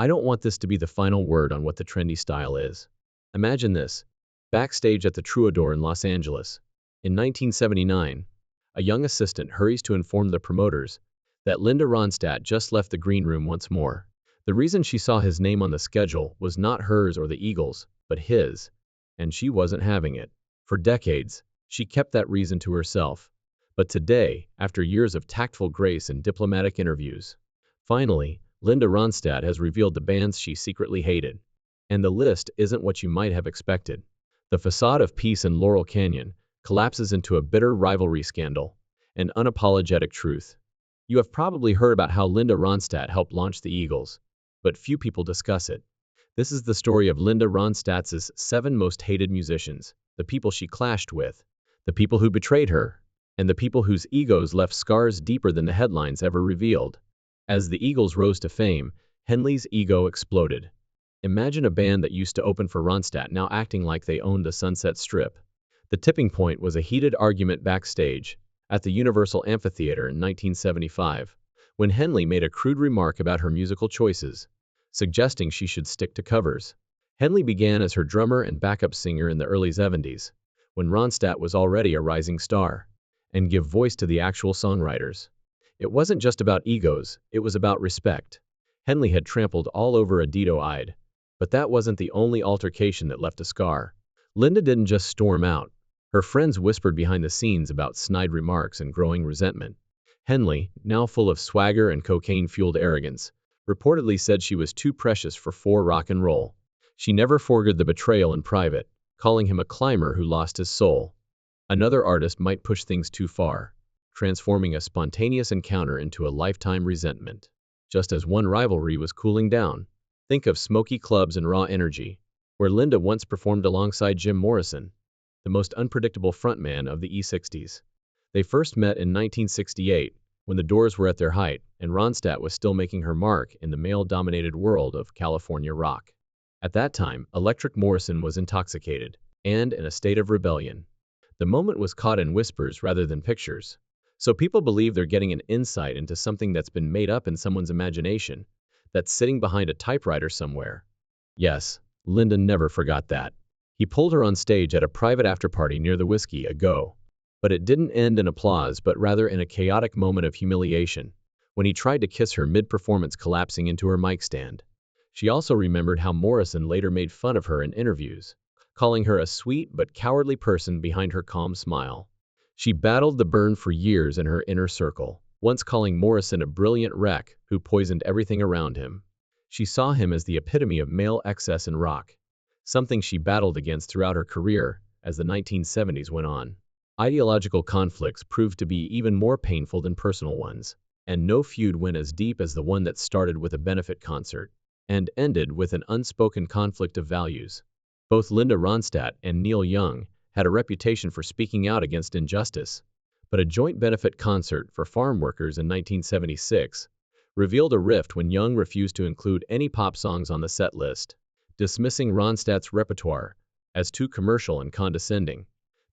I don't want this to be the final word on what the trendy style is. Imagine this. Backstage at the Troubadour in Los Angeles. In 1979, a young assistant hurries to inform the promoters that Linda Ronstadt just left the green room once more. The reason she saw his name on the schedule was not hers or the Eagles, but his, and she wasn't having it. For decades, she kept that reason to herself. But today, after years of tactful grace and diplomatic interviews, finally, Linda Ronstadt has revealed the bands she secretly hated. And the list isn't what you might have expected. The facade of peace in Laurel Canyon collapses into a bitter rivalry scandal, an unapologetic truth. You have probably heard about how Linda Ronstadt helped launch the Eagles, but few people discuss it. This is the story of Linda Ronstadt's 7 most hated musicians, the people she clashed with, the people who betrayed her, and the people whose egos left scars deeper than the headlines ever revealed. As the Eagles rose to fame, Henley's ego exploded. Imagine a band that used to open for Ronstadt now acting like they owned the Sunset Strip. The tipping point was a heated argument backstage at the Universal Amphitheater in 1975, when Henley made a crude remark about her musical choices, suggesting she should stick to covers. Henley began as her drummer and backup singer in the early 70s, when Ronstadt was already a rising star, and give voice to the actual songwriters. It wasn't just about egos, it was about respect. Henley had trampled all over Adito-Ide, but that wasn't the only altercation that left a scar. Linda didn't just storm out. Her friends whispered behind the scenes about snide remarks and growing resentment. Henley, now full of swagger and cocaine-fueled arrogance, reportedly said she was too precious for rock and roll. She never forgot the betrayal in private, calling him a climber who lost his soul. Another artist might push things too far, transforming a spontaneous encounter into a lifetime resentment. Just as one rivalry was cooling down, think of smoky clubs and raw energy, where Linda once performed alongside Jim Morrison, the most unpredictable frontman of the E60s. They first met in 1968, when the Doors were at their height, and Ronstadt was still making her mark in the male-dominated world of California rock. At that time, Electric Morrison was intoxicated, and in a state of rebellion. The moment was caught in whispers rather than pictures. So people believe they're getting an insight into something that's been made up in someone's imagination, that's sitting behind a typewriter somewhere. Yes, Linda never forgot that. He pulled her on stage at a private afterparty near the Whiskey A Go. But it didn't end in applause but rather in a chaotic moment of humiliation, when he tried to kiss her mid-performance collapsing into her mic stand. She also remembered how Morrison later made fun of her in interviews, calling her a sweet but cowardly person behind her calm smile. She battled the burn for years in her inner circle, once calling Morrison a brilliant wreck who poisoned everything around him. She saw him as the epitome of male excess in rock, something she battled against throughout her career as the 1970s went on. Ideological conflicts proved to be even more painful than personal ones, and no feud went as deep as the one that started with a benefit concert and ended with an unspoken conflict of values. Both Linda Ronstadt and Neil Young had a reputation for speaking out against injustice, but a joint benefit concert for farm workers in 1976 revealed a rift when Young refused to include any pop songs on the set list, dismissing Ronstadt's repertoire as too commercial and condescending.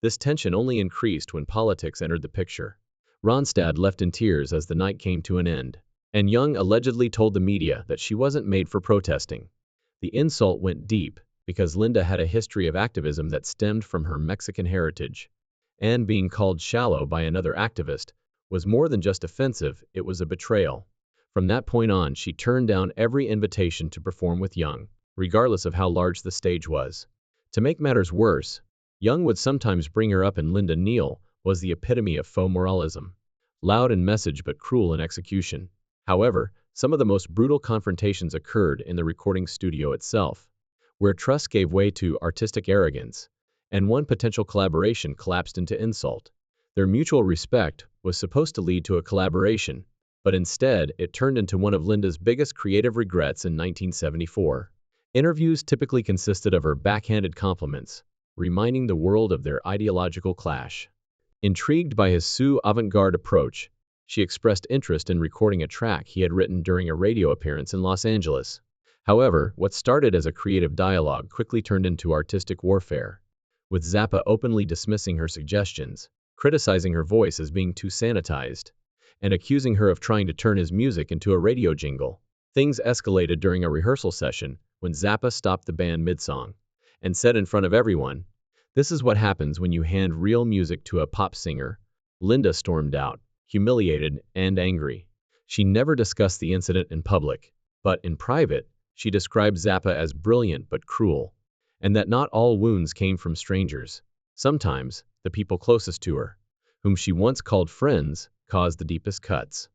This tension only increased when politics entered the picture. Ronstadt left in tears as the night came to an end, and Young allegedly told the media that she wasn't made for protesting. The insult went deep, because Linda had a history of activism that stemmed from her Mexican heritage. And being called shallow by another activist was more than just offensive, it was a betrayal. From that point on, she turned down every invitation to perform with Young, regardless of how large the stage was. To make matters worse, Young would sometimes bring her up, and Linda Neil was the epitome of faux moralism. Loud in message but cruel in execution. However, some of the most brutal confrontations occurred in the recording studio itself, where trust gave way to artistic arrogance, and one potential collaboration collapsed into insult. Their mutual respect was supposed to lead to a collaboration, but instead it turned into one of Linda's biggest creative regrets in 1974. Interviews typically consisted of her backhanded compliments, reminding the world of their ideological clash. Intrigued by his avant-garde approach, she expressed interest in recording a track he had written during a radio appearance in Los Angeles. However, what started as a creative dialogue quickly turned into artistic warfare, with Zappa openly dismissing her suggestions, criticizing her voice as being too sanitized, and accusing her of trying to turn his music into a radio jingle. Things escalated during a rehearsal session when Zappa stopped the band mid-song and said in front of everyone, "This is what happens when you hand real music to a pop singer." Linda stormed out, humiliated and angry. She never discussed the incident in public, but in private, she described Zappa as brilliant but cruel, and that not all wounds came from strangers. Sometimes, the people closest to her, whom she once called friends, caused the deepest cuts.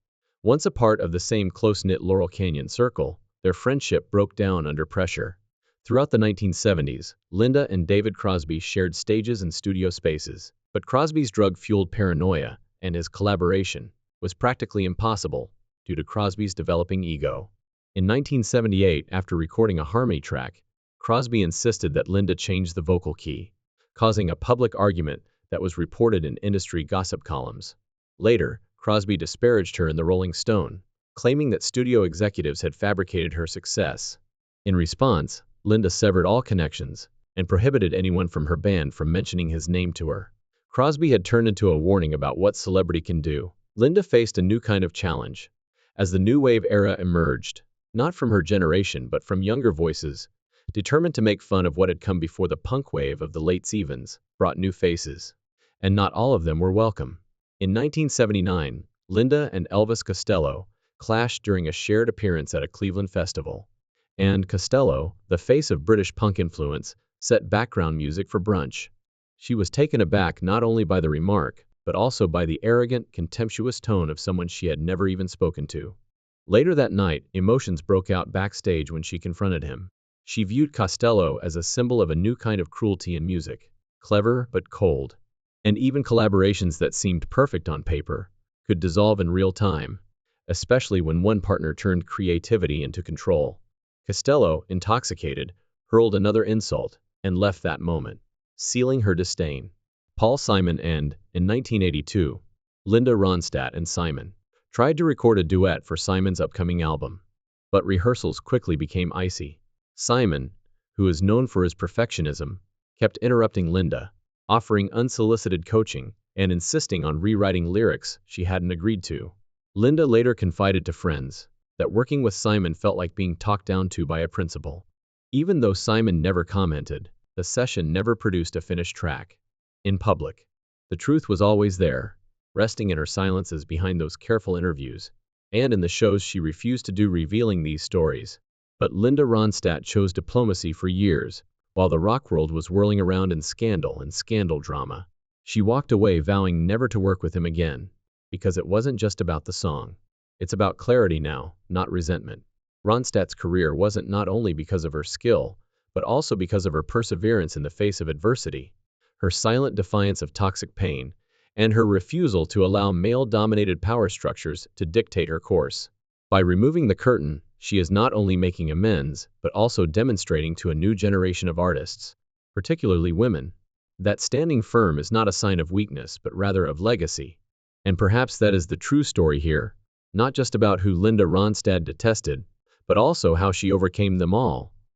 Once a part of the same close-knit Laurel Canyon circle, their friendship broke down under pressure. Throughout the 1970s, Linda and David Crosby shared stages and studio spaces, but Crosby's drug-fueled paranoia and his collaboration was practically impossible due to Crosby's developing ego. In 1978, after recording a harmony track, Crosby insisted that Linda change the vocal key, causing a public argument that was reported in industry gossip columns. Later, Crosby disparaged her in the Rolling Stone, claiming that studio executives had fabricated her success. In response, Linda severed all connections and prohibited anyone from her band from mentioning his name to her. Crosby had turned into a warning about what celebrity can do. Linda faced a new kind of challenge. As the new wave era emerged, not from her generation but from younger voices, determined to make fun of what had come before, the punk wave of the late 70s brought new faces, and not all of them were welcome. In 1979, Linda and Elvis Costello clashed during a shared appearance at a Cleveland festival, and Costello, the face of British punk influence, set background music for brunch. She was taken aback not only by the remark, but also by the arrogant, contemptuous tone of someone she had never even spoken to. Later that night, emotions broke out backstage when she confronted him. She viewed Costello as a symbol of a new kind of cruelty in music, clever but cold. And even collaborations that seemed perfect on paper could dissolve in real time, especially when one partner turned creativity into control. Costello, intoxicated, hurled another insult and left that moment, sealing her disdain. Paul Simon and, in 1982, Linda Ronstadt and Simon tried to record a duet for Simon's upcoming album, but rehearsals quickly became icy. Simon, who is known for his perfectionism, kept interrupting Linda, offering unsolicited coaching and insisting on rewriting lyrics she hadn't agreed to. Linda later confided to friends that working with Simon felt like being talked down to by a principal. Even though Simon never commented, the session never produced a finished track. In public, the truth was always there, resting in her silences behind those careful interviews, and in the shows she refused to do revealing these stories. But Linda Ronstadt chose diplomacy for years, while the rock world was whirling around in scandal and scandal drama. She walked away vowing never to work with him again, because it wasn't just about the song. It's about clarity now, not resentment. Ronstadt's career wasn't not only because of her skill, but also because of her perseverance in the face of adversity, her silent defiance of toxic pain, and her refusal to allow male-dominated power structures to dictate her course. By removing the curtain, she is not only making amends, but also demonstrating to a new generation of artists, particularly women, that standing firm is not a sign of weakness but rather of legacy. And perhaps that is the true story here, not just about who Linda Ronstadt detested, but also how she overcame them all,